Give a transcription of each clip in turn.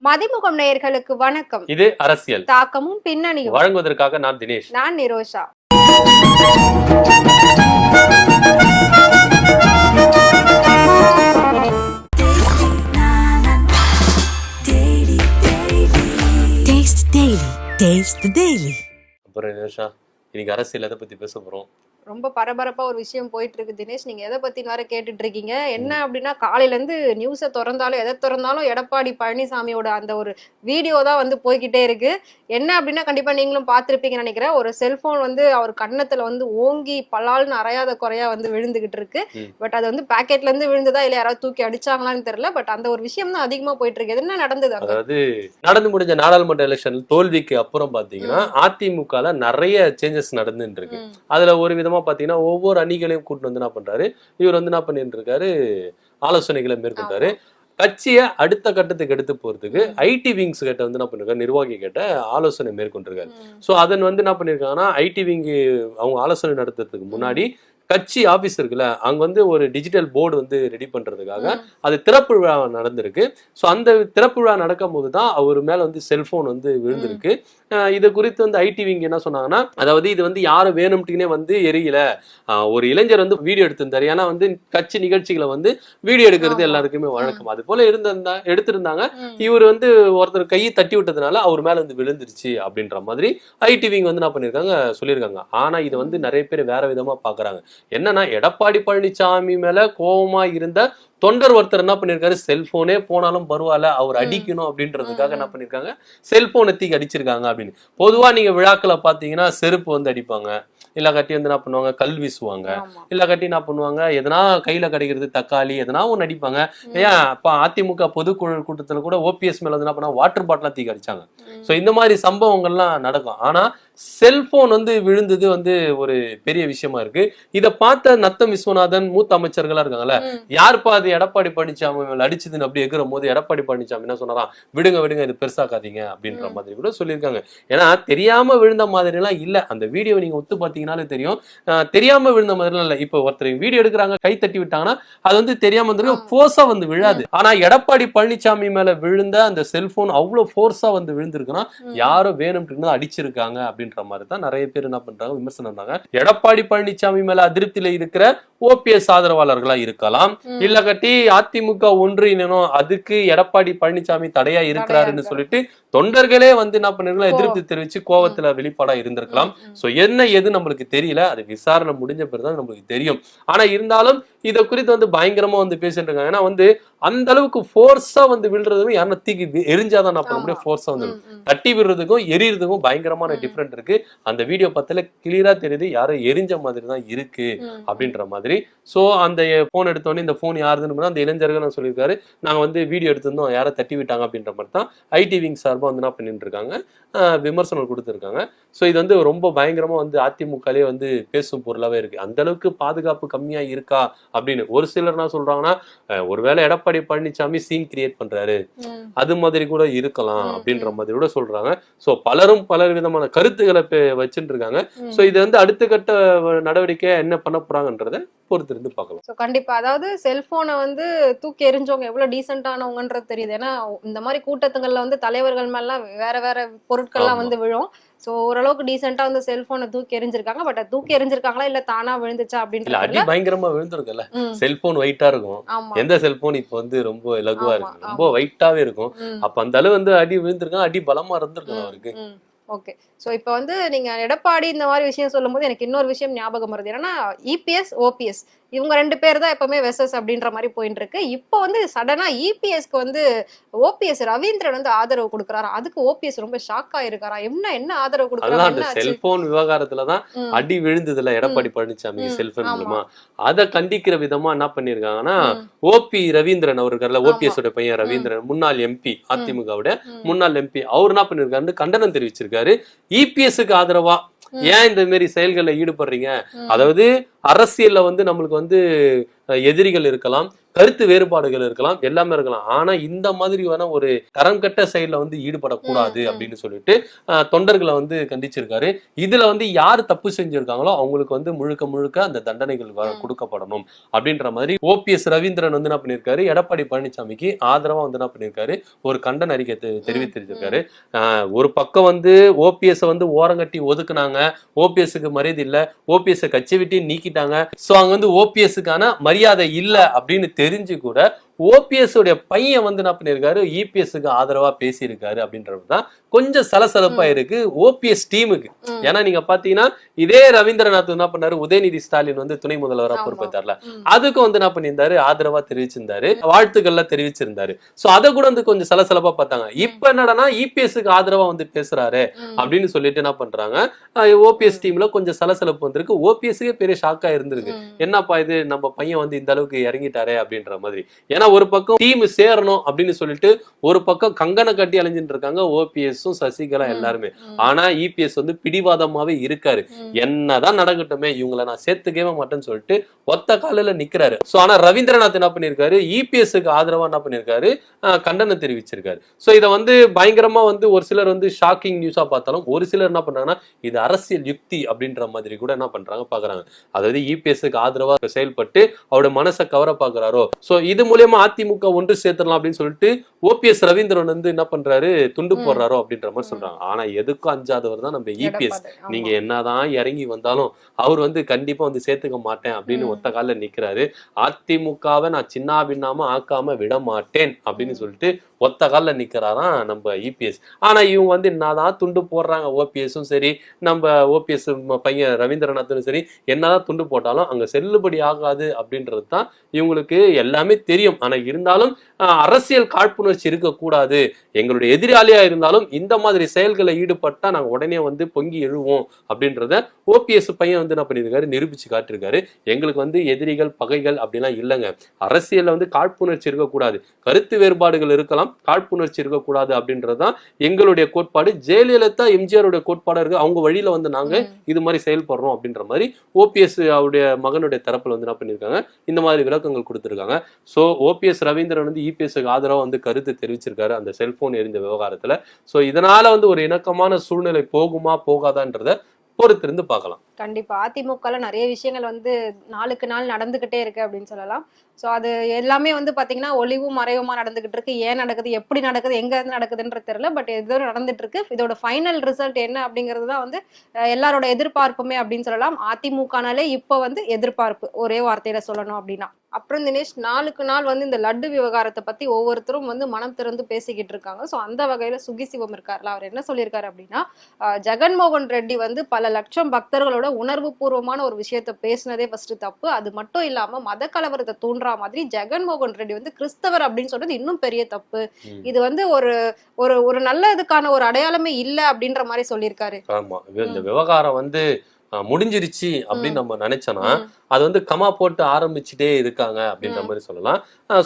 மதிமுகம் நேயர்களுக்கு வணக்கம். இது அரசியல் தாக்கமும் பின்னணியும் வழங்குவதற்காக நான் தினேஷ். நான் நிரோஷா. அப்புறம் நிரோஷா, இன்னைக்கு அரசியல் எதை பத்தி பேச போறோம்? ரொம்ப பரபரப்பா ஒரு விஷயம் போயிட்டு இருக்கு தினேஷ். நீங்க எதை பத்தி வேற கேட்டுட்டு இருக்கீங்க. என்ன அப்படின்னா, காலையில இருந்து நியூஸை திறந்தாலும் எதை திறந்தாலும் எடப்பாடி பழனிசாமியோட அந்த ஒரு வீடியோ தான் வந்து போய்கிட்டே இருக்கு. என்ன அப்படின்னா, கண்டிப்பா நீங்களும் பார்த்திருப்பீங்கன்னு நினைக்கிறேன். ஒரு செல்போன் வந்து அவர் கன்னத்துல வந்து ஓங்கி பலால்னு அரையாத குறையா வந்து விழுந்துகிட்டு இருக்கு. பட் அது வந்து பாக்கெட்ல இருந்து விழுந்ததா இல்ல யாராவது தூக்கி அடிச்சாங்களான்னு தெரியல. பட் அந்த ஒரு விஷயம் தான் அதிகமா போயிட்டு இருக்கு. என்ன நடந்தது? அதாவது நடந்து முடிஞ்ச நாடாளுமன்ற எலெக்ஷன் தோல்விக்கு அப்புறம் பாத்தீங்கன்னா அதிமுகல நிறைய சேஞ்சஸ் நடந்துட்டு இருக்கு. அதுல ஒரு விதமா பாத்தீங்கன்னா ஒவ்வொரு அணிகளையும் கூட்டு வந்து என்ன பண்றாரு, இவர் வந்து என்ன பண்ணிட்டு இருக்காரு, ஆலோசனைகளை மேற்கொண்டாரு. கட்சியை அடுத்த கட்டத்துக்கு எடுத்து போறதுக்கு ஐடி விங்ஸ் கிட்ட வந்து என்ன பண்ணிருக்காரு, நிர்வாகி கிட்ட ஆலோசனை மேற்கொண்டிருக்காரு. சோ அதன் வந்து என்ன பண்ணிருக்காங்கன்னா, ஐடி விங் அவங்க ஆலோசனை நடத்துறதுக்கு முன்னாடி கட்சி ஆபீஸ் இருக்குல்ல, அங்க வந்து ஒரு டிஜிட்டல் போர்டு வந்து ரெடி பண்றதுக்காக அது திறப்பு விழா நடந்திருக்கு. ஸோ அந்த திறப்பு விழா நடக்கும் போது தான் அவர் மேல வந்து செல்போன் வந்து விழுந்திருக்கு. இது குறித்து வந்து ஐடி விங் என்ன சொன்னாங்கன்னா, அதாவது இது வந்து யாரும் வேணும்ட்டுனே வந்து எரியல, ஒரு இளைஞர் வந்து வீடியோ எடுத்திருந்தாரு. ஏன்னா வந்து கட்சி நிகழ்ச்சிகளை வந்து வீடியோ எடுக்கிறது எல்லாருக்குமே வழக்கம். அது போல எடுத்திருந்தாங்க. இவர் வந்து ஒருத்தர் கையை தட்டி விட்டதுனால அவர் மேல வந்து விழுந்துருச்சு அப்படின்ற மாதிரி ஐடி விங் வந்து என்ன பண்ணிருக்காங்க, சொல்லியிருக்காங்க. ஆனா இது வந்து நிறைய பேர் வேற விதமா பாக்குறாங்க. என்னன்னா, எடப்பாடி பழனிசாமி மேல கோபமா இருந்த தொண்டர் ஒருத்தர் என்ன பண்ணிருக்காரு, செல்போனே போனாலும் பரவாயில்ல அவர் அடிக்கணும் அப்படின்றதுக்காக என்ன பண்ணிருக்காங்க, செல்போனை தூக்கி அடிச்சிருக்காங்க அப்படின்னு. பொதுவா நீங்க விழாக்களை பாத்தீங்கன்னா செருப்பு வந்து அடிப்பாங்க, இல்ல கட்டி வந்து என்ன பண்ணுவாங்க, கல் வீசுவாங்க, இல்ல கட்டி என்ன பண்ணுவாங்க, எதனா கையில கிடைக்கிறது தக்காளி எதனா ஒண்ணு அடிப்பாங்க. ஏன் அப்ப அதிமுக பொதுக்குழு கூட்டத்துல கூட ஓபிஎஸ் மேல வந்து என்ன பண்ணா வாட்டர் பாட்டிலா தூக்கி அடிச்சாங்க. சோ இந்த மாதிரி சம்பவங்கள்லாம் நடக்கும். ஆனா செல்போன் வந்து விழுந்தது வந்து ஒரு பெரிய விஷயமா இருக்கு. இதை பார்த்த நத்தம் விஸ்வநாதன் மூத்த அமைச்சர்களா இருக்காங்கல்ல, யாருப்பா அது எடப்பாடி பழனிசாமி மேல அடிச்சதுன்னு அப்படி இருக்கிற போது எடப்பாடி பழனிசாமி என்ன சொன்னாராம், விடுங்க விடுங்க இது பெருசாக்காதீங்க அப்படின்ற மாதிரி கூட சொல்லியிருக்காங்க. ஏன்னா தெரியாம விழுந்த மாதிரி எல்லாம் இல்ல. அந்த வீடியோ நீங்க ஒத்து பார்த்தீங்கன்னாலே தெரியும், தெரியாம விழுந்த மாதிரி எல்லாம் இல்ல. இப்ப ஒருத்தர் வீடியோ எடுக்கிறாங்க, கை தட்டி விட்டாங்கன்னா அது வந்து தெரியாம வந்து போர்ஸா வந்து விழாது. ஆனா எடப்பாடி பழனிசாமி மேல விழுந்த அந்த செல்போன் அவ்வளவு போர்ஸா வந்து விழுந்திருக்குன்னா யாரோ வேணும்னு அடிச்சிருக்காங்க அப்படின்ற மாதிரி தான் நிறைய பேர் என்ன பண்றாங்க, விமர்சனம் பண்றாங்க. எடப்பாடி பழனிசாமி மேல அதிருப்தியில இருக்கிற ஓபிஎஸ் ஆதரவாளர்களா இருக்கலாம், இல்ல கட்டி அதிமுக ஒன்றிணைணும் அதுக்கு எடப்பாடி பழனிசாமி தடையா இருக்கிறாருன்னு சொல்லிட்டு தொண்டர்களே வந்து என்ன பண்ணிருக்கலாம், எதிர்ப்பு தெரிவிச்சு கோவத்துல வெளிப்பாடா இருந்திருக்கலாம். சோ என்ன எது நம்மளுக்கு தெரியல, அது விசாரணை முடிஞ்ச பிறகுதான் நம்மளுக்கு தெரியும். ஆனா இருந்தாலும் இதை குறித்து வந்து பயங்கரமா வந்து பேசிட்டு இருக்காங்க. ஏன்னா வந்து அந்த அளவுக்கு போர்ஸா வந்து விழுறதுக்கும் யாரும் தீக்கி எரிஞ்சாதான் நான் பண்ண முடியும். போர்ஸா வந்து தட்டி விடுறதுக்கும் எரியறதுக்கும் பயங்கரமான டிஃபரெண்ட் இருக்கு. அந்த வீடியோ பார்த்தால கிளியரா தெரியுது யாரும் எரிஞ்ச மாதிரி தான் இருக்கு அப்படின்ற மாதிரி. சோ அந்த போன் எடுத்தோடனே இந்த போன் யாருதுன்னு அந்த இளைஞர்கள் சொல்லியிருக்காரு, நாங்க வந்து வீடியோ எடுத்திருந்தோம் யாரை தட்டி விட்டாங்க அப்படின்ற மாதிரி தான் ஐடி விங் சார்பா வந்து என்ன பண்ணிட்டு இருக்காங்க, விமர்சனம் கொடுத்துருக்காங்க. ஸோ இது வந்து ரொம்ப பயங்கரமா வந்து அதிமுகலே வந்து பேசும் பொருளாவே இருக்கு. அந்த அளவுக்கு பாதுகாப்பு கம்மியா இருக்கா அப்படின்னு ஒரு சிலர் என்ன சொல்றாங்கன்னா, ஒருவேளை எடப்பாடி பழனிசாமி சீன் கிரியேட் பண்றாரு அது மாதிரி கூட இருக்கலாம் அப்படின்ற மாதிரி கூட சொல்றாங்க. ஸோ பலரும் பல விதமான கருத்துக்களை வச்சுட்டு இருக்காங்க. ஸோ இது வந்து அடுத்த கட்ட நடவடிக்கை என்ன பண்ண போறாங்கன்றத பொறுத்திருந்து பார்க்கலாம். ஸோ கண்டிப்பா, அதாவது செல்போனை வந்து தூக்கி எரிஞ்சவங்க எவ்வளவு டீசென்டானவங்கன்றது தெரியுது. ஏன்னா இந்த மாதிரி கூட்டத்துங்கள்ல வந்து தலைவர்கள் மேலாம் வேற வேற பொருட்கள்லாம் வந்து விழும். சோ ஓரளவுக்கு டீசென்டா வந்து செல்போனை தூக்கி எரிஞ்சிருக்காங்க. பட் தூக்கி எரிஞ்சிருக்காங்களா இல்ல தானா விழுந்துச்சா அப்படின்றது அடி பயங்கரமா விழுந்திருக்குல்ல. செல்போன் வெயிட்டா இருக்கும். எந்த செல்போன் இப்ப வந்து ரொம்ப இலகுவா இருக்கு, ரொம்ப வெயிட்டாவே இருக்கும். அப்ப அந்த அளவு வந்து அடி விழுந்திருக்காங்க, அடி பலமா இருந்திருக்கும் அவருக்கு. ஓகே. சோ இப்ப வந்து நீங்க எடப்பாடி இந்த மாதிரி விஷயம் சொல்லும் போது எனக்கு இன்னொரு விஷயம் ஞாபகம் வருது. என்னன்னா, இபிஎஸ் ஓபிஎஸ் இவங்க ரெண்டு பேர் தான் எப்பவுமே வெசஸ் அப்படின்ற மாதிரி போயிட்டு இருக்கு. இப்போ வந்து சடனா இபிஎஸ்க்கு வந்து ஓபிஎஸ் ரவீந்திரன் வந்து ஆதரவு கொடுக்குறாரு. அதுக்கு ஓபிஎஸ் ரொம்ப ஷாக் ஆயிருக்காரா, என்ன ஆதரவு கொடுக்குறாங்க? செல்போன் விவகாரத்துலதான் அடி விழுந்ததுல எடப்பாடி பழனிசாமி செல்போன் மூலமா அதை கண்டிக்கிற விதமா என்ன பண்ணிருக்காங்கன்னா, ஓபி ரவீந்திரன் அவர்கள், ஓபிஎஸ் உடைய பையன் ரவீந்திரன், முன்னாள் எம்பி, அதிமுகவுடைய முன்னாள் எம்பி, அவர் என்ன பண்ணிருக்காரு, கண்டனம் தெரிவிச்சிருக்காரு. இபிஎஸ்க்கு ஆதரவா ஏன் இந்த மாதிரி செயல்களில் ஈடுபடுறீங்க, அதாவது அரசியல்ல வந்து நம்மளுக்கு வந்து எதிரிகள் இருக்கலாம், கருத்து வேறுபாடுகள் இருக்கலாம், எல்லாமே இருக்கலாம். ஆனா இந்த மாதிரியான ஒரு தரம் கட்ட செயல்ல வந்து ஈடுபடக்கூடாது அப்படின்னு சொல்லிட்டு தொண்டர்களை வந்து கண்டிச்சிருக்காரு. இதுல வந்து யார் தப்பு செஞ்சிருக்காங்களோ அவங்களுக்கு வந்து முழுக்க முழுக்க அந்த தண்டனைகள் கொடுக்கப்படணும் அப்படின்ற மாதிரி ஓபிஎஸ் ரவீந்திரன் வந்து என்ன பண்ணிருக்காரு, எடப்பாடி பழனிசாமிக்கு ஆதரவா வந்து என்ன பண்ணிருக்காரு, ஒரு கண்டன அறிக்கை தெரிவித்திருக்காரு. ஒரு பக்கம் வந்து ஓபிஎஸ் வந்து ஓரங்கட்டி ஒதுக்குனாங்க, ஓபிஎஸ்க்கு மரியாதை இல்ல, ஓபிஎஸ் கட்சி விட்டு நீக்கிட்டாங்க, சோ அங்க வந்து ஓபிஎஸ்க்கான மரியாதை இல்ல அப்படின்னு தெரிஞ்சு கூட ஓபிஎஸ் உடைய பையன் வந்து என்ன பண்ணிருக்காரு, இபிஎஸ்க்கு ஆதரவா பேசியிருக்காரு அப்படின்றதுதான் கொஞ்சம் சலசலப்பா இருக்கு ஓபிஎஸ் டீமுக்கு. ஏன்னா நீங்க பாத்தீங்கன்னா இதே ரவீந்திரநாத் என்ன பண்ணாரு, உதயநிதி ஸ்டாலின் வந்து துணை முதல்வரா பொறுப்பேற்றார்ல, அதுக்கும் வந்து என்ன பண்ணியிருந்தாரு, ஆதரவா தெரிவிச்சிருந்தாரு, வாழ்த்துக்கள்ல தெரிவிச்சிருந்தாரு. சோ அதை கூட வந்து கொஞ்சம் சலசலப்பா பார்த்தாங்க. இப்ப என்னடா இபிஎஸ்க்கு ஆதரவா வந்து பேசுறாரு அப்படின்னு சொல்லிட்டு என்ன பண்றாங்க, ஓபிஎஸ் டீம்ல கொஞ்சம் சலசலப்பு வந்திருக்கு. ஓபிஎஸ்க்கே பெரிய ஷாக்கா இருந்திருக்கு, என்னப்பா இது நம்ம பையன் வந்து இந்த அளவுக்கு இறங்கிட்டாரே அப்படின்ற மாதிரி. ஏன்னா ஒரு பக்கம் டீம் சேரணும் அப்படின்னு சொல்லிட்டு ஒரு பக்கம் கங்கண கட்டி அலைஞ்சிட்டு இருக்காங்க ஓபிஎஸும் சசிகலா எல்லாருமே. ஆனா இபிஎஸ் வந்து பிடிவாதமாவே இருக்காரு, என்னதான் நடக்கட்டுமே இவங்களை நான் சேர்த்துக்கவே மாட்டேன்னு சொல்லிட்டு ஒத்த காலில நிக்கிறாரு. சோ ஆனா ரவீந்திரநாத் என்ன பண்ணிருக்காரு, இபிஎஸ்க்கு ஆதரவா என்ன பண்ணிருக்காரு, கண்டனம் தெரிவிச்சிருக்காரு. சோ இதை வந்து பயங்கரமா வந்து ஒரு சிலர் வந்து ஷாக்கிங் நியூஸா பார்த்தாலும் ஒரு சிலர் என்ன பண்றாங்கன்னா இது அரசியல் யுக்தி அப்படின்ற மாதிரி கூட என்ன பண்றாங்க பாக்குறாங்க. அதாவது இபிஎஸ்க்கு ஆதரவா செயல்பட்டு அவருடைய மனசை கவர பாக்குறாரோ, சோ இது மூலியமா அதிமுக ஒன்று சேர்த்தலாம் அப்படின்னு சொல்லிட்டு ஓபிஎஸ் ரவீந்திரன் வந்து என்ன பண்றாரு, துண்டு போடுறாரோ அப்படின்ற மாதிரி சொல்றாங்க. ஆனா எதுக்கும் அஞ்சாதவர் தான் நம்ம இபிஎஸ். நீங்க என்னதான் இறங்கி வந்தாலும் அவர் வந்து கண்டிப்பா வந்து சேர்த்துக்க மாட்டேன் அப்படின்னு ஒத்த கால நிக்கிறாரு. அதிமுகவை நான் சின்ன பின்னாம ஆக்காம விட மாட்டேன் அப்படின்னு சொல்லிட்டு ஒத்த கால நிக்கிறாராம் நம்ம இபிஎஸ். ஆனா இவங்க வந்து என்னதான் துண்டு போடுறாங்க, ஓபிஎஸும் சரி நம்ம ஓபிஎஸ் பையன் ரவீந்திரநாத்தும் சரி, என்னதான் துண்டு போட்டாலும் அங்க செல்லுபடி ஆகாது அப்படின்றது தான் இவங்களுக்கு எல்லாமே தெரியும். ஆனா இருந்தாலும் அரசியல் காழ்ப்புணர்ச்சி இருக்கக்கூடாது, எங்களுடைய எதிராளியா இருந்தாலும் இந்த மாதிரி செயல்களை ஈடுபட்டா நாங்க உடனே வந்து பொங்கி எழுவோம் அப்படின்றத ஓபிஎஸ் பையன் வந்து என்ன பண்ணிருக்காரு, நிரூபிச்சு காட்டிருக்காரு. எங்களுக்கு வந்து எதிரிகள் பகைகள் அப்படிலாம் இல்லைங்க, அரசியல்ல வந்து காழ்ப்புணர்ச்சி இருக்கக்கூடாது, கருத்து வேறுபாடுகள் இருக்கலாம், காழ்ப்புணர்ச்சி இருக்கக்கூடாது அப்படின்றதுதான் எங்களுடைய கோட்பாடு. ஜெயலலிதா எம்ஜிஆருடைய கோட்பாடா இருக்கு, அவங்க வழியில வந்து நாங்க இது மாதிரி செயல்படுறோம் அப்படின்ற மாதிரி ஓபிஎஸ் அவருடைய மகனுடைய தரப்புல வந்து என்ன பண்ணிருக்காங்க, இந்த மாதிரி விளக்கங்கள் கொடுத்திருக்காங்க. சோ ஓபிஎஸ் ரவீந்திரன் வந்து இபிஎஸ்க்கு ஆதரவா வந்து கருத்து தெரிவிச்சிருக்காரு அந்த செல்போன் எரிஞ்ச விவகாரத்துல. சோ இதனால வந்து ஒரு இணக்கமான சூழ்நிலை போகுமா போகாதான்றத பொறுத்திருந்து பார்க்கலாம். கண்டிப்பா அதிமுகல நிறைய விஷயங்கள் வந்து நாளுக்கு நாள் நடந்துகிட்டே இருக்கு அப்படின்னு சொல்லலாம். ஸோ அது எல்லாமே வந்து பாத்தீங்கன்னா ஒளிவும் மறைவுமா நடந்துகிட்டு இருக்கு. ஏன் நடக்குது, எப்படி நடக்குது, எங்க இருந்து நடக்குதுன்ற தெரியல. பட் ஏதோ நடந்துட்டு இருக்கு. இதோட ஃபைனல் ரிசல்ட் என்ன அப்படிங்கிறது தான் வந்து எல்லாரோட எதிர்பார்ப்புமே அப்படின்னு சொல்லலாம். அதிமுகனாலே இப்போ வந்து எதிர்பார்ப்பு, ஒரே வார்த்தையில சொல்லணும் அப்படின்னா. அப்புறம் தினேஷ், நாளுக்கு நாள் வந்து இந்த லட்டு விவகாரத்தை பத்தி ஒவ்வொருத்தரும் வந்து மனம் திறந்து பேசிக்கிட்டு இருக்காங்க. ஸோ அந்த வகையில சுகிசிவம் இருக்காருல, அவர் என்ன சொல்லியிருக்காரு அப்படின்னா, ஜெகன்மோகன் ரெட்டி வந்து பல லட்சம் பக்தர்களோட உணர்வு பூர்வமான ஒரு விஷயத்த பேசினதே ஃபர்ஸ்ட் தப்பு. அது மட்டும் இல்லாம மத கலவரத்தை தூண்டுற மாதிரி ஜெகன்மோகன் ரெட்டி வந்து கிறிஸ்தவர் அப்படின்னு சொல்றது இன்னும் பெரிய தப்பு. இது வந்து ஒரு ஒரு ஒரு நல்ல இதுக்கான ஒரு அடையாளமே இல்ல அப்படின்ற மாதிரி சொல்லியிருக்காரு. ஆமா, இந்த விவகாரம் வந்து முடிஞ்சிருச்சு அப்படின்னு நம்ம நினைச்சோன்னா அது வந்து கமா போட்டு ஆரம்பிச்சுட்டே இருக்காங்க அப்படின்ற மாதிரி சொல்லலாம்.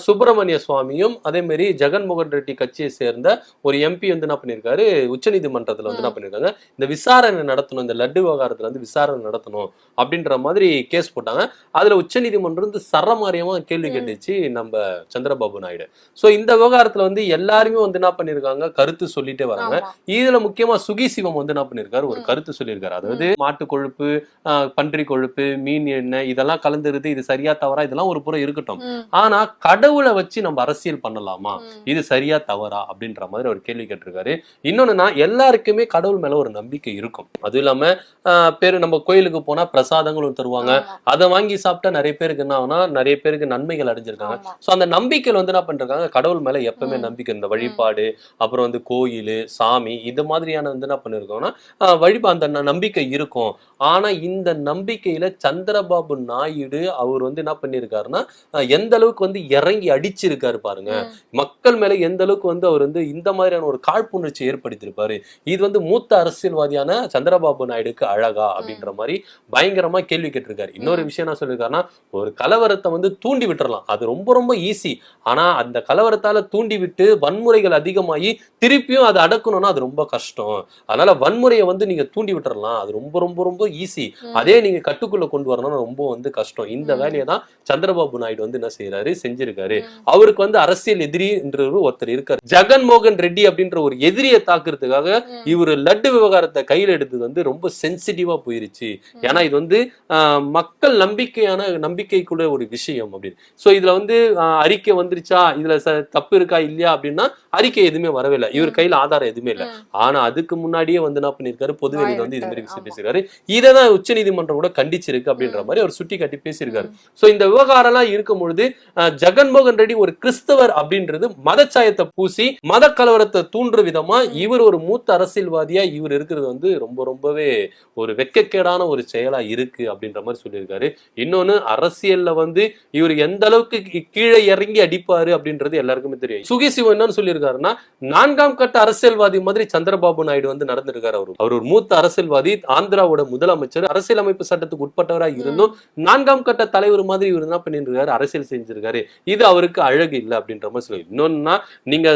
சுப்பிரமணிய சுவாமியும் அதே மாதிரி ஜெகன்மோகன் ரெட்டி கட்சியை சேர்ந்த ஒரு எம்பி வந்து என்ன பண்ணியிருக்காரு, உச்சநீதிமன்றத்துல வந்து என்ன பண்ணிருக்காங்க, இந்த விசாரணை நடத்தணும், இந்த லட்டு விவகாரத்துல வந்து விசாரணை நடத்தணும் அப்படின்ற மாதிரி கேஸ் போட்டாங்க. அதுல உச்சநீதிமன்றம் வந்து சரமாரியமா கேள்வி கேட்டுச்சு நம்ம சந்திரபாபு நாயுடு. சோ இந்த விவகாரத்துல வந்து எல்லாருமே வந்து என்ன பண்ணிருக்காங்க, கருத்து சொல்லிட்டே வராங்க. இதுல முக்கியமா சுகிசிவம் வந்து என்ன பண்ணிருக்காரு, ஒரு கருத்து சொல்லியிருக்காரு. அதாவது மாட்டு கொழுப்பு, பன்றி கொழுப்பு, மீன் எண்ணெய் இதெல்லாம் கலந்துருது, இது சரியா தவறா இதெல்லாம் ஒரு புறம் இருக்கட்டும், ஆனா கடவுளை வச்சு நம்ம அரசியல் பண்ணலாமா, இது சரியா தவறா அப்படின்ற மாதிரி ஒரு கேள்வி கேட்டிருக்காரு. இன்னொன்னுனா எல்லாருக்குமே கடவுள் மேல ஒரு நம்பிக்கை இருக்கும். அதுவும் இல்லாம பேரு நம்ம கோயிலுக்கு போனா பிரசாதங்களும் தருவாங்க, அதை வாங்கி சாப்பிட்டா நிறைய பேருக்கு என்ன ஆகுனா நிறைய பேருக்கு நன்மைகள் அடைஞ்சிருக்காங்க. சோ அந்த நம்பிக்கையில் வந்து என்ன பண்றாங்க, கடவுள் மேல எப்பவுமே நம்பிக்கை, இந்த வழிபாடு அப்புறம் வந்து கோயில் சாமி இது மாதிரியான வந்து என்ன பண்ணிருக்கோம்னா வழிபாடு அந்த நம்பிக்கை இருக்கும். ஆனா இந்த நம்பிக்கையில சந்திரபாபு நாயுடு அவர் வந்து என்ன பண்ணிருக்காருன்னா எந்த அளவுக்கு வந்து இறங்கி அடிச்சிருக்காரு பாருங்க, மக்கள் மேல எந்த அளவுக்கு வந்து அவர் வந்து இந்த மாதிரியான ஒரு காழ்ப்புணர்ச்சி ஏற்படுத்தியிருப்பாரு. இது வந்து மூத்த அரசியல்வாதியான சந்திரபாபு நாயுடுக்கு அழகா அப்படின்ற மாதிரி பயங்கரமா கேள்வி கேட்டிருக்காரு. இன்னொரு விஷயம் என்ன சொல்லியிருக்காருன்னா, ஒரு கலவரத்தை வந்து தூண்டி விட்டுறலாம், அது ரொம்ப ரொம்ப ஈஸி. ஆனா அந்த கலவரத்தால தூண்டி விட்டு வன்முறைகள் அதிகமாகி திருப்பியும் அதை அடக்கணும்னா அது ரொம்ப கஷ்டம். அதனால வன்முறையை வந்து நீங்க தூண்டி விட்டுறலாம், அது ரொம்ப ரொம்ப ரொம்ப ஈஸி. அதே நீங்க கட்டுக்குள்ள கொண்டு வரணும்னா ரொம்ப வந்து கஷ்டம். இந்த வேலையை தான் சந்திரபாபு நாயுடு வந்து என்ன செய்யறாரு, செஞ்சிருக்காரு. அவருக்கு வந்து அரசியல் எதிரின்ற ஒருத்தர் இருக்காரு. ஜெகன்மோகன் ரெட்டி அப்படின்ற ஒரு எதிரியை தாக்குறதுக்காக இவரு லட்டு விவகாரத்தை கையில எடுத்தது வந்து ரொம்ப சென்சிட்டிவா போயிருச்சு. ஏன்னா இது வந்து மக்கள் நம்பிக்கைக்குள்ள ஒரு விஷயம் அப்படின்னு. சோ இதுல வந்து அறிக்கை வந்துருச்சா, இதுல தப்பு இருக்கா இல்லையா அப்படின்னா அறிக்கை எதுவுமே வரவே இல்லை. இவர் கையில ஆதாரம் எதுவுமே இல்லை. ஆனா அதுக்கு முன்னாடியே வந்து என்ன பண்ணிருக்காரு, பொதுவெளியில வந்து இது மாதிரி விஷயம் பேசிருக்காரு. இதைதான் உச்ச நீதிமன்றம் கூட கண்டிச்சிருக்கு அப்படின்ற மாதிரி அவர் சுட்டி காட்டி பேசியிருக்காரு. சோ இந்த விவகாரம் எல்லாம் இருக்கும் பொழுது ஜெகன்மோகன் ரெட்டி ஒரு கிறிஸ்தவர் அப்படின்றது மதச்சாயத்தை பூசி மத கலவரத்தை தூண்டுற விதமா இவர் ஒரு மூத்த அரசியல்வாதியா இவர் இருக்கிறது வந்து ரொம்பவே ஒரு வெட்கக்கேடான ஒரு செயலா இருக்கு அப்படின்ற மாதிரி சொல்லியிருக்காரு. இன்னொன்னு, அரசியல்ல வந்து இவர் எந்த அளவுக்கு கீழே இறங்கி அடிப்பாரு அப்படின்றது எல்லாருக்குமே தெரியும். சுகிசிவம் என்னன்னு சொல்லியிருக்காருன்னா, 4ஆம் கட்ட அரசியல்வாதி மாதிரி சந்திரபாபு நாயுடு வந்து நடந்திருக்காரு. அவர் ஒரு மூத்த அரசியல்வாதி, ஆந்திராவோட முதலமைச்சர், அரசியலமைப்பு சட்டத்துக்கு உட்பட்டவராக இருந்தும் 4ஆம் கட்ட தலைவர் மாதிரி இவர் என்ன பண்ணிருக்காரு, அரசியல் செஞ்சிருக்காரு. இது அவருக்கு அழகு இல்லை அப்படின்ற மாதிரி சொல்லி. இன்னொன்னா, நீங்க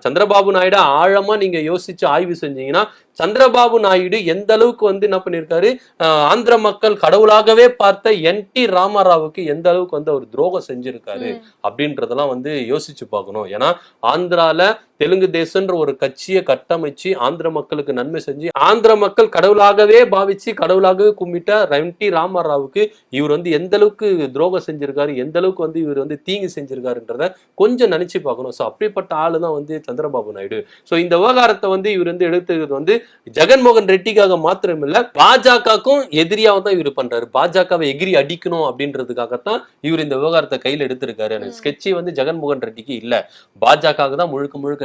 சந்திரபாபு நாயுடு ஆழமா நீங்க யோசிச்சு ஆய்வு செஞ்சீங்கன்னா சந்திரபாபு நாயுடு எந்த அளவுக்கு வந்து என்ன பண்ணிருக்காரு, ஆந்திர மக்கள் கடவுளாகவே பார்த்த NT ராமாராவுக்கு எந்த அளவுக்கு வந்து அவர் துரோகம் செஞ்சிருக்காரு அப்படின்றதெல்லாம் வந்து யோசிச்சு பார்க்கணும். ஏன்னா ஆந்திரால தெலுங்கு தேசம்ன்ற ஒரு கட்சியை கட்டமைச்சு ஆந்திர மக்களுக்கு நன்மை செஞ்சு ஆந்திர மக்கள் கடவுளாகவே பாவிச்சு கடவுளாகவே கும்பிட்ட NT ராமாராவுக்கு இவர் வந்து எந்த அளவுக்கு துரோகம் செஞ்சிருக்காரு, எந்த அளவுக்கு வந்து இவர் வந்து தீங்கு செஞ்சிருக்காருன்றத கொஞ்சம் நினைச்சு பார்க்கணும். ஸோ அப்படிப்பட்ட ஆளு தான் வந்து சந்திரபாபு நாயுடு. ஸோ இந்த விவகாரத்தை வந்து இவர் வந்து எடுத்துக்கிறது வந்து ஜெகன்மோகன் ரெட்டிக்காக மாத்திரம் இல்ல, பாஜகவுக்கும் எதிரியாவும் தான் இவர் பண்றாரு. பாஜகவை எகிரி அடிக்கணும் அப்படின்றதுக்காகத்தான் இவர் இந்த விவகாரத்தை கையில் எடுத்திருக்காரு. ஸ்கெட்சி வந்து ஜெகன்மோகன் ரெட்டிக்கு இல்ல, பாஜக தான் முழுக்க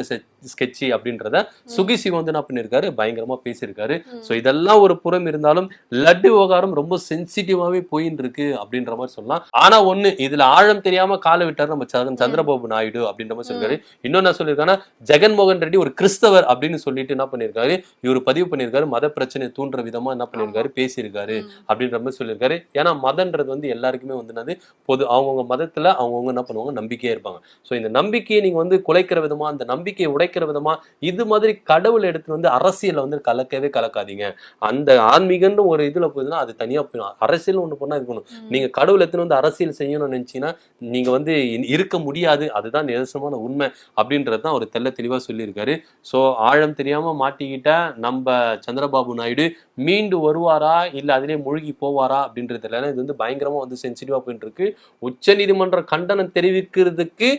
ஸ்கெட்சி அப்படின்றத சுகிசிவம் வந்து என்ன பண்ணிருக்காரு, பயங்கரமா பேசியிருக்காரு. சோ இதெல்லாம் ஒரு புறம் இருந்தாலும் லட்டு விவகாரம் ரொம்ப சென்சிட்டிவாவே போயின்னு இருக்கு அப்படின்ற மாதிரி சொல்லலாம். ஆனா ஒண்ணு, இதுல ஆழம் தெரியாம காலை விட்டாரு நம்ம சந்திரபாபு நாயுடு அப்படின்ற மாதிரி சொல்லிருக்காரு. இன்னொன்னு என்ன சொல்லியிருக்காங்கன்னா, ஜெகன்மோகன் ரெட்டி ஒரு கிறிஸ்தவர் அப்படின்னு சொல்லிட்டு என்ன பண்ணிருக்காரு, இவர் பதிவு பண்ணிருக்காரு, மத பிரச்சனையை தூண்டுற விதமா என்ன பண்ணிருக்காரு, பேசியிருக்காரு அப்படின்ற மாதிரி சொல்லியிருக்காரு. ஏன்னா மதன்றது வந்து எல்லாருக்குமே வந்து பொது, அவங்கவுங்க மதத்துல அவங்கவுங்க என்ன பண்ணுவாங்க, நம்பிக்கையா இருப்பாங்க. சோ இந்த நம்பிக்கையை நீங்க வந்து குலைக்கிற விதமா, அந்த நம்பிக்கையை உடைக்கிற விதமா இது மாதிரி கடவுள் எடுத்து வந்து அரசியல வந்து கலக்கவே கலக்காதீங்க. அந்த ஆன்மீகன்ற ஒரு இதுல போகுதுன்னா அது தனியா போயிடும். அரசியல் ஒண்ணு பண்ணா இருக்கணும். நீங்க கடவுள் எடுத்து வந்து அரசியல் செய்யணும்னு நினைச்சீங்கன்னா நீங்க வந்து இருக்க முடியாது. அதுதான் நிதர்சனமான உண்மை அப்படின்றதான் அவர் தெள்ள தெளிவா சொல்லியிருக்காரு. சோ ஆழம் தெரியாம மாட்டிக்கிட்ட நம்ம சந்திரபாபு நாயுடு மீண்டு வருவாரா இல்ல அதிலே மூழ்கி போவாரா அப்படின்றது இல்லைன்னா இது வந்து பயங்கரமா வந்து சென்சிட்டிவா போயிட்டு இருக்கு. உச்ச நீதிமன்றம் கண்டனம் தெரிவிக்கிறதுக்கு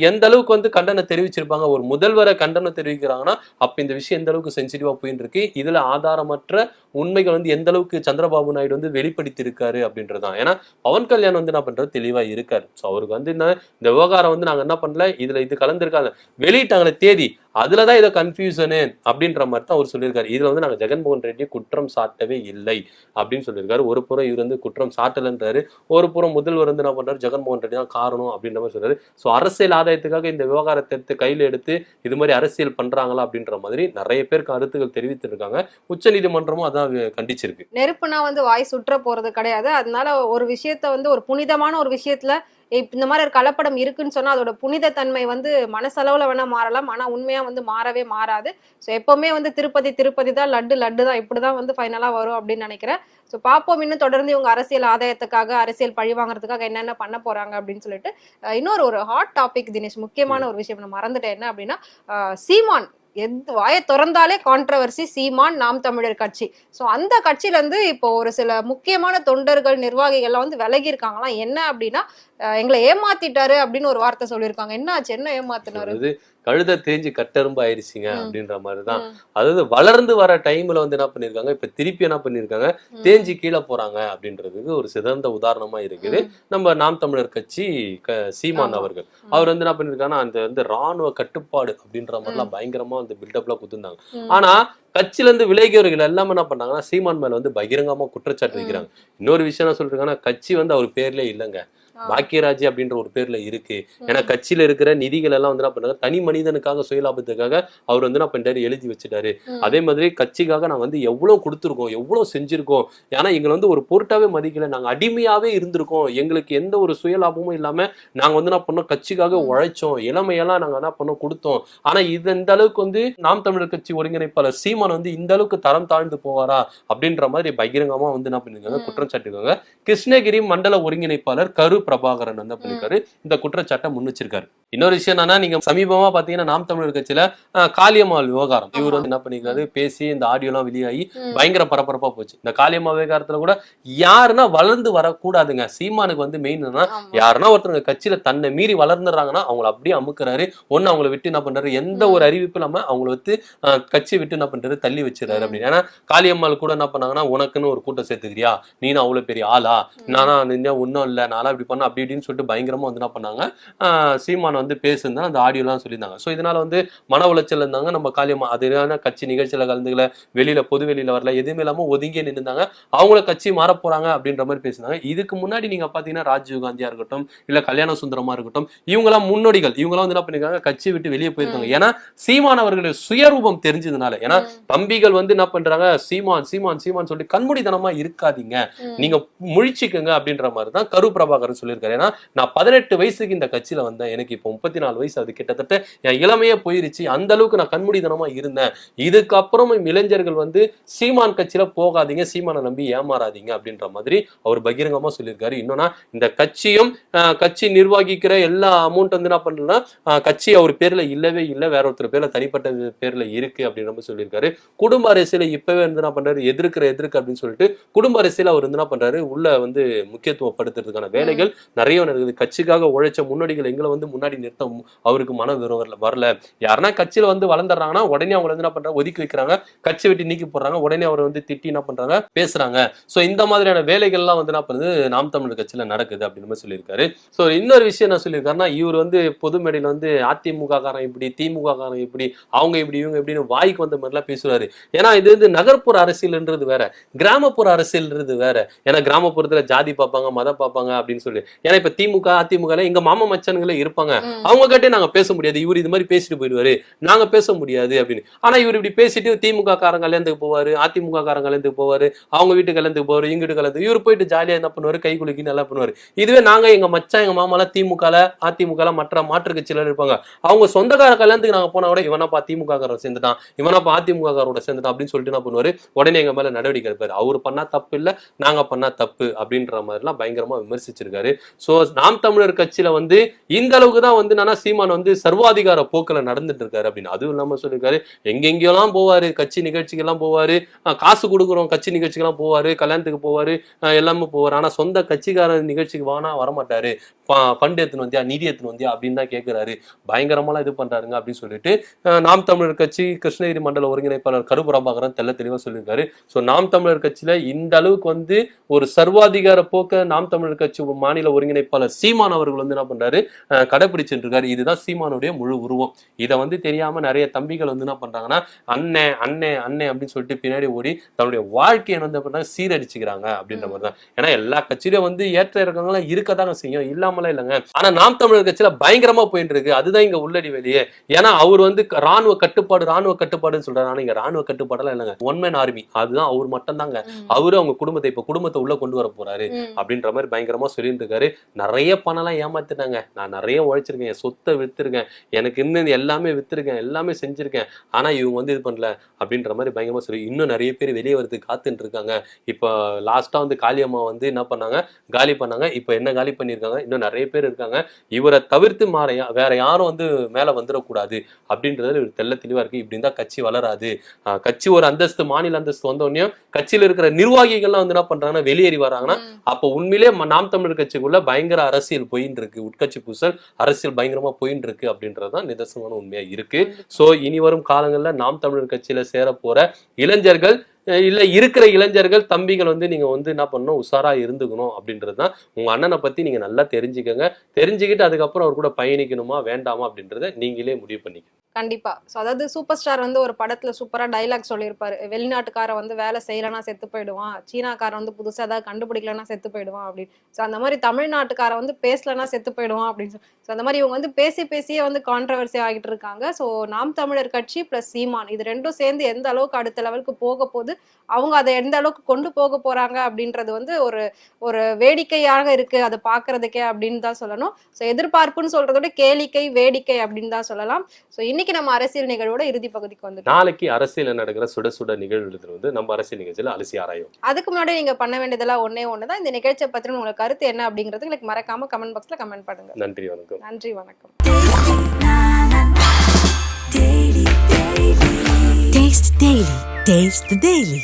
எந்த அளவுக்கு வந்து கண்டனம் தெரிவிச்சிருப்பாங்க, ஒரு முதல்வரை கண்டனம் தெரிவிக்கிறாங்கன்னா அப்ப இந்த விஷயம் எந்த அளவுக்கு சென்சிட்டிவா போயிட்டு இருக்கு, இதுல ஆதாரமற்ற உண்மைகள் வந்து எந்த அளவுக்கு சந்திரபாபு நாயுடு வந்து வெளிப்படுத்தி இருக்காரு அப்படின்றதான். ஏன்னா பவன் கல்யாண் வந்து என்ன பண்றது தெளிவா இருக்காரு. ஸோ அவருக்கு வந்து இந்த விவகாரம் வந்து நாங்க என்ன பண்ணல, இதுல இது கலந்துருக்காங்க வெளியிட்டாங்களே தேதி, அதுலதான் இதை கன்ஃபியூசனு அப்படின்ற மாதிரி தான் அவர் சொல்லியிருக்காரு. இதுல வந்து நாங்க ஜெகன்மோகன் ரெட்டி குற்றம் சாட்டவே இல்லை அப்படின்னு சொல்லியிருக்காரு. ஒரு புறம் இவர் வந்து குற்றம் சாட்டலன்றாரு, ஒரு புறம் முதல்வர் வந்து என்ன பண்றாரு, ஜெகன்மோகன் ரெட்டி தான் காரணம் அப்படின்ற மாதிரி சொல்றாரு. ஸோ அரசியல் ஆதாயத்துக்காக இந்த விவகாரத்தை எடுத்து கையில எடுத்து இது மாதிரி அரசியல் பண்றாங்களா அப்படின்ற மாதிரி நிறைய பேர் கருத்துக்கள் தெரிவித்திருக்காங்க. உச்ச நீதிமன்றமும் அதான் கண்டிச்சிருக்கு. நெருப்புனா வந்து வாய் சுற்ற போறது கிடையாது. அதனால ஒரு விஷயத்த வந்து ஒரு புனிதமான ஒரு விஷயத்துல இந்த மாதிரி ஒரு கலப்படம் இருக்குன்னு சொன்னா அதோட புனித தன்மை வந்து மனசளவுல வேணா மாறலாம், ஆனா உண்மையா வந்து மாறவே மாறாது. ஸோ எப்பவுமே வந்து திருப்பதி தான், லட்டு தான், இப்படிதான் வந்து ஃபைனலா வரும் அப்படின்னு நினைக்கிறேன். ஸோ பார்ப்போம் இன்னும் தொடர்ந்து இவங்க அரசியல் ஆதாயத்துக்காக, அரசியல் பழி வாங்குறதுக்காக என்னென்ன பண்ண போறாங்க அப்படின்னு சொல்லிட்டு. இன்னொரு ஒரு ஹாட் டாபிக் தினேஷ், முக்கியமான ஒரு விஷயம் நான் மறந்துட்டேன். என்ன அப்படின்னா, சீமான் வாயை திறந்தாலே கான்ட்ரவர்சி, சீமான் நாம் தமிழர் கட்சி. ஸோ அந்த கட்சியில இருந்து இப்போ ஒரு சில முக்கியமான தொண்டர்கள், நிர்வாகிகள்லாம் வந்து விலகி இருக்காங்களாம். என்ன அப்படின்னா, எங்களை ஏமாத்திட்டாரு அப்படின்னு ஒரு வார்த்தை சொல்லியிருக்காங்க. என்ன ஆச்சு, என்ன ஏமாத்தினாரு? கழுத தேஞ்சு கட்டெரும்பு ஆயிடுச்சுங்க அப்படின்ற மாதிரிதான். அதாவது வளர்ந்து வர டைம்ல வந்து என்ன பண்ணிருக்காங்க, இப்ப திருப்பி என்ன பண்ணிருக்காங்க, தேஞ்சு கீழே போறாங்க அப்படின்றதுக்கு ஒரு சிறந்த உதாரணமா இருக்குது நம்ம நாம் தமிழர் கட்சி சீமான் அவர்கள். அவர் வந்து என்ன பண்ணிருக்காங்கன்னா, அந்த வந்து ராணுவ கட்டுப்பாடு அப்படின்ற மாதிரிலாம் பயங்கரமா வந்து பில்டப்லாம் குத்துந்தாங்க. ஆனா கட்சியில இருந்து விலகியவர்கள் எல்லாமே என்ன பண்ணாங்கன்னா, சீமான் மேல வந்து பகிரங்கமா குற்றச்சாட்டு வைக்கிறாங்க. இன்னொரு விஷயம் என்ன சொல்றாங்கன்னா, கட்சி வந்து அவர் பேர்லயே இல்லைங்க, பாக்கியராஜ் அப்படின்ற ஒரு பேர்ல இருக்கு. ஏன்னா கட்சியில இருக்கிற நிதிகள் எல்லாம் வந்து என்ன பண்ணாங்க, தனி மனிதனுக்காக சுயலாபத்துக்காக அவர் வந்து என்ன பண்ணிட்டாரு, எழுதி வச்சுட்டாரு. அதே மாதிரி கட்சிக்காக நாங்க வந்து எவ்வளவு கொடுத்துருக்கோம், எவ்வளவு செஞ்சிருக்கோம், ஏன்னா எங்களை வந்து ஒரு பொருட்டாவே மதிக்கல, நாங்க அடிமையாவே இருந்திருக்கோம், எங்களுக்கு எந்த ஒரு சுயலாபமும் இல்லாம நாங்க வந்து என்ன பண்ணோம், கட்சிக்காக உழைச்சோம், இளமையெல்லாம் நாங்க என்ன பண்ணோம், கொடுத்தோம். ஆனா இது இந்த அளவுக்கு வந்து நாம் தமிழர் கட்சி ஒருங்கிணைப்பாளர் சீமான் வந்து இந்த அளவுக்கு தரம் தாழ்ந்து போவாரா அப்படின்ற மாதிரி பகிரங்கமா வந்து என்ன பண்ணிருக்காங்க, குற்றம் சாட்டிருக்காங்க. கிருஷ்ணகிரி மண்டல ஒருங்கிணைப்பாளர் கரு பிரபாகரன் வந்து பண்ணிருக்காரு இந்த குற்றச்சாட்டை முன் வச்சிருக்காரு. இன்னொரு விஷயம் என்னன்னா, நீங்க சமீபமா பாத்தீங்கன்னா நாம் தமிழர் கட்சியில காளியம்மாள் விவகாரம், இவர் வந்து என்ன பண்ணிருக்காரு, பேசி இந்த ஆடியோ எல்லாம் வெளியாகி பயங்கர பரபரப்பா போச்சு. இந்த காளியம்மா விவகாரத்துல கூட யாருன்னா வளர்ந்து வரக்கூடாதுங்க, சீமானுக்கு வந்து மெயின் என்னன்னா, யாருன்னா ஒருத்தவங்க கட்சியில தன்னை மீறி வளர்ந்துறாங்கன்னா அவங்களை அப்படியே அமுக்குறாரு. ஒன்னு அவங்களை விட்டு என்ன பண்றாரு, எந்த ஒரு அறிவிப்பு இல்லாம அவங்களை வந்து கட்சியை விட்டு என்ன பண்றாரு, தள்ளி வச்சிருக்காரு அப்படின்னு. ஏன்னா காளியம்மாள் கூட என்ன பண்ணாங்கன்னா, உனக்குன்னு ஒரு கூட்டம் சேர்த்துக்கிறியா, நீனும் அவ்வளவு பெரிய ஆளா, நானா ஒன்னும் இல்ல, நானா இப்படி பண்ண அப்படி இப்படின்னு சொல்லிட்டு பயங்கரமா வந்து என்ன பண்ணாங்க, சீமான் வந்து பேசுனா அந்த ஆடியோ எல்லாம் சொல்லியிருந்தாங்க. சோ இதனால வந்து மன உளைச்சல் இருந்தாங்க நம்ம காளியம்மா. அதுக்கான கட்சி நிகழ்ச்சியில கலந்துக்கல, வெளியில பொது வெளியில வரல, எதுவுமே இல்லாம ஒதுங்கியே நின்றுந்தாங்க. அவங்கள கட்சி மாற போறாங்க அப்படின்ற மாதிரி பேசினாங்க. இதுக்கு முன்னாடி நீங்க பாத்தீங்கன்னா ராஜீவ் காந்தியா இருக்கட்டும், இல்ல கல்யாண சுந்தரமா இருக்கட்டும், இவங்க எல்லாம் முன்னோடிகள், இவங்க எல்லாம் வந்து என்ன பண்ணிருக்காங்க, கட்சியை விட்டு வெளியே போயிருக்காங்க. ஏன்னா சீமான் அவர்களுடைய சுயரூபம் தெரிஞ்சதுனால. ஏன்னா தம்பிகள் வந்து என்ன பண்றாங்க, சீமான் சீமான் சீமான் சொல்லி கண்மூடித்தனமா இருக்காதீங்க, நீங்க முழிச்சுக்குங்க அப்படின்ற மாதிரி தான் கரு பிரபாகரன் சொல்லியிருக்காரு. ஏன்னா நான் 18 வயசுக்கு இந்த கட்சியில வந்தேன், எனக்கு இப்போ 34 வயசு, அது கிட்டத்தட்ட என் இளமையே போயிருச்சு, அந்த அளவுக்கு நான் கண்மூடித்தனமா இருந்தேன். இதுக்கப்புறம் இளைஞர்கள் வந்து சீமான் கட்சியில போகாதீங்க, சீமானை நம்பி ஏமாறாதீங்க அப்படின்ற மாதிரி அவர் பகிரங்கமா சொல்லியிருக்காரு. இன்னொன்னா இந்த கட்சியும் கட்சி நிர்வகிக்கிற எல்லா அமௌண்ட் வந்து என்ன பண்றதுன்னா, கட்சி அவர் பேர்ல இல்லவே இல்லை, வேற ஒருத்தர் பேர்ல தனிப்பட்ட பேர்ல இருக்கு அப்படின்ற மாதிரி சொல்லியிருக்காரு. குடும்ப அரசியலை இப்பவே வந்து என்ன பண்றாரு, எதிர்க்கு அப்படின்னு சொல்லிட்டு குடும்ப அரசியல் அவர் வந்து என்ன பண்றாரு, உள்ள வந்து முக்கியத்துவப்படுத்துறதுக்கான வேலைகள் நிறைய நடக்குது. கட்சிக்காக உழைச்ச முன்னோடிகள் எங்களை வந்து முன்னாடி நிறுத்த அவருக்கு மன விரோதம் வரல. யாருன்னா கட்சியில வந்து வளர்ந்துறாங்கன்னா உடனே அவங்க வந்து என்ன பண்றாங்க, ஒதுக்கி வைக்கிறாங்க, கட்சி விட்டு நீக்கி போடுறாங்க, உடனே அவரை வந்து திட்டி என்ன பண்றாங்க, பேசுறாங்க. சோ இந்த மாதிரியான வேலைகள் எல்லாம் வந்து என்ன பண்ணுது, நாம் தமிழர் கட்சியில நடக்குது அப்படின்னு மாதிரி சொல்லியிருக்காரு. சோ இன்னொரு விஷயம் என்ன சொல்லியிருக்காருன்னா, இவர் வந்து பொது மேடையில வந்து அதிமுக காரன் இப்படி, திமுக காரன் இப்படி, அவங்க இப்படி இவங்க இப்படின்னு வாய்க்கு வந்த மாதிரி எல்லாம் பேசுறாரு. ஏன்னா இது வந்து நகர்ப்புற அரசியல்ன்றது வேற, கிராமப்புற அரசியல்ன்றது வேற. ஏன்னா கிராமப்புறத்துல ஜாதி பார்ப்பாங்க, மதம் பார்ப்பாங்க அப்படின்னு சொல்லி. ஏன்னா இப்ப திமுக அதிமுக எங்க மாமா மச்சான்களே இருப்பாங்க, அவங்க கிட்டே நாங்க பேச முடியாது, இவர் இது மாதிரி பேசிட்டு போயிடுவாரு, நாங்க பேச முடியாது அப்படின்னு. ஆனா இவர் இப்படி பேசிட்டு திமுக காரங்க கல்யாணத்துக்கு போவாரு, அதிமுக காரங்க கல்யாணத்துக்கு போவாரு, அவங்க வீட்டு கல்யாணத்துக்கு போவாரு, இங்க வீட்டு கல்யாணத்துக்கு இவர் போயிட்டு ஜாலியா என்ன பண்ணுவாரு, கை குலுக்கி நல்லா பண்ணுவாரு. இதுவே நாங்க எங்க மச்சான் எங்க மாமாலாம் திமுக அதிமுக மற்ற மாற்று கட்சியில இருப்பாங்க, அவங்க சொந்தக்கார கல்யாணத்துக்கு நாங்க போனா கூட இவனப்பா திமுக காரன் சேர்ந்துட்டான், இவனப்பா அதிமுக காரோட சேர்ந்துட்டான் அப்படின்னு சொல்லிட்டு என்ன பண்ணுவாரு, உடனே எங்க மேல நடவடிக்கை எடுப்பாரு. அவரு பண்ணா தப்பு இல்ல, நாங்க பண்ணா தப்பு அப்படின்ற மாதிரி எல்லாம் பயங்கரமா விமர்சிச்சிருக்காரு. சோ நாம் தமிழர் கட்சியில வந்து இந்த அளவுக்கு தான் வந்து என்னன்னா சீமான் வந்து சர்வாதிகார போக்குல நடந்துட்டு இருக்காரு அப்படின்னு. அதுவும் இல்லாம சொல்லிருக்காரு, எங்கெங்கெல்லாம் போவாரு, கட்சி நிகழ்ச்சிக்கெல்லாம் போவாரு, காசு கொடுக்குறோம் கட்சி நிகழ்ச்சிக்கெல்லாம் போவாரு, கல்யாணத்துக்கு போவாரு, எல்லாமே போவாரு. ஆனா சொந்த கட்சிக்கார நிகழ்ச்சிக்கு வானா வரமாட்டாரு, ஃபண்ட் எடுத்துன்னு வந்தியா, நிதி எடுத்துன்னு வந்தியா அப்படின்னு தான் கேட்கிறாரு. பயங்கரமா இது பண்றாருங்க அப்படின்னு சொல்லிட்டு நாம் தமிழர் கட்சி கிருஷ்ணகிரி மண்டல ஒருங்கிணைப்பாளர் கரு பிரபாகரன் தெல்ல தெளிவா சொல்லியிருக்காரு. சோ நாம் தமிழர் கட்சியில இந்த அளவுக்கு வந்து ஒரு சர்வாதிகார போக்க நாம் தமிழர் கட்சி மாநில ஒருங்கிணைப்பாளர் சீமான் அவர்கள் வந்து என்ன பண்றாரு, கடைபிடிச்சுட்டு இருக்காரு. இதுதான் சீமானுடைய முழு உருவம். இதை வந்து தெரியாம நிறைய தம்பிகள் வந்து என்ன பண்றாங்கன்னா, அண்ணே அண்ணே அண்ணே அப்படின்னு சொல்லிட்டு பின்னாடி ஓடி தன்னுடைய வாழ்க்கையை வந்து பண்றாங்க, சீரடிச்சுக்கிறாங்க அப்படின்ற மாதிரி தான். ஏன்னா எல்லா கட்சியிலும் வந்து ஏற்ற இறக்கங்களும் இருக்கதாங்க செய்யும், இல்லாமலாம் இல்லைங்க. ஆனா நாம் தமிழர் கட்சியில பயங்கரமா போயிட்டு இருக்கு. அதுதான் இங்க உள்ளடி வெளியே. ஏன்னா அவர் வந்து ராணுவ கட்டுப்பாடுன்னு சொல்றாரு. ஆனா இங்க ராணுவ கட்டுப்பாடெல்லாம் இல்லைங்க, ஒன் மேன் ஆர்மி, அதுதான் அவர் மட்டும் தாங்க. அவரு அவங்க குடும்பத்தை உள்ள கொண்டு வர போறாரு அப்படின்ற மாதிரி பயங்கரமா சொல்லிட்டு இருக்காரு. நிறைய பணம் எல்லாம் ஏமாத்திட்டாங்க, நான் நிறைய உழைச்சிருக்கேன், என் சொத்தை வித்துருக்கேன், எனக்கு இன்னும் எல்லாமே வித்துருக்கேன், எல்லாமே செஞ்சிருக்கேன், ஆனா இவங்க வந்து இது பண்ணல அப்படின்ற மாதிரி பயங்கரமா சொல்லி இன்னும் நிறைய பேர் வெளியே வரது காத்துட்டு இருக்காங்க. இப்ப லாஸ்டா வந்து காளியம்மா வந்து என்ன பண்ணாங்க, காலி பண்ணாங்க. இப்ப என்ன காலி பண்ணிருக்காங்க, இன்னும் நிறைய பேர் இருக்காங்க. இவரை தவிர்த்து வேற யாரும் வந்து மேல வந்துடக்கூடாது அப்படின்றது தெல்ல தெளிவா இருக்கு. இப்படி இருந்தா கட்சி வளராது. கட்சி ஒரு அந்தஸ்து, மாநில அந்தஸ்து வந்தோடனே கட்சியில இருக்கிற நிர்வாகிகள்லாம் வந்து என்ன பண்றாங்கன்னா வெளியேறி வராங்கன்னா, அப்ப உண்மையிலே நாம் தமிழர் கட்சிக்குள்ள பயங்கர அரசியல் போயின்னு இருக்கு, உட்கட்சி பூசல் அரசியல் பயங்கரமா போயின்னு இருக்கு அப்படின்றதுதான் நிதர்சனமான உண்மையா இருக்கு. சோ இனி வரும் காலங்கள்ல நாம் தமிழர் கட்சியில சேர போற இளைஞர்கள் இல்ல இருக்கிற இளைஞர்கள் தம்பிகள் வந்து நீங்க வந்து என்ன பண்ணணும், உஷாரா இருந்துக்கணும் அப்படின்றது தான். உங்க அண்ணனை பத்தி நீங்க நல்லா தெரிஞ்சுக்கங்க. தெரிஞ்சுக்கிட்டு அதுக்கப்புறம் அவர் கூட பயணிக்கணுமா வேண்டாமா அப்படின்றத நீங்களே முடிவு பண்ணிக்க. கண்டிப்பா. சோ அதாவது சூப்பர் ஸ்டார் வந்து ஒரு படத்துல சூப்பரா டயலாக் சொல்லியிருப்பாரு. வெளிநாட்டுக்காரன் வந்து வேலை செய்யலன்னா செத்து போயிடுவான். சீனாக்காரன் வந்து புதுசா ஏதாவது கண்டுபிடிக்கலன்னா செத்து போயிடுவான் அப்படின்னு. சோ அந்த மாதிரி தமிழ்நாட்டுக்காரன் வந்து பேசலன்னா செத்து போயிடுவான் அப்படின்னு. சோ அந்த மாதிரி இவங்க வந்து பேசியே வந்து கான்ட்ரவர்சி ஆகிட்டு இருக்காங்க. சோ நாம் தமிழர் கட்சி பிளஸ் சீமான் இது ரெண்டும் சேர்ந்து எந்த அளவுக்கு அடுத்த லெவலுக்கு போக போகுது, அவங்க அதை எந்த அளவுக்கு கொண்டு போக போறாங்க அப்படின்றது வந்து ஒரு ஒரு வேடிக்கையாக இருக்கு அதை பாக்குறதுக்கே அப்படின்னு தான் சொல்லணும். சோ எதிர்பார்ப்புன்னு சொல்றதை விட கேளிக்கை வேடிக்கை அப்படின்னு தான் சொல்லலாம். சோ இன்னைக்கு நம்ம அரசியல் நிகழ்வோட இறுதி பகுதிக்கு வந்துட்டோம். நாளைக்கு அரசியல் நடக்கிற சுட சுட நிகழ்வுகள் வந்து நம்ம அரசியல் நிகழ்ச்சியில அலசி ஆராயும். அதுக்கு முன்னாடி நீங்க பண்ண வேண்டியதெல்லாம் ஒண்ணே ஒண்ணுதான். இந்த நிகழ்ச்சியை பத்தின உங்களுக்கு கருத்து என்ன அப்படிங்கிறது எனக்கு மறக்காம கமெண்ட் பாக்ஸ்ல கமெண்ட் பண்ணுங்க. நன்றி, வணக்கம். நன்றி, வணக்கம். Taste the Daily. Taste the Daily.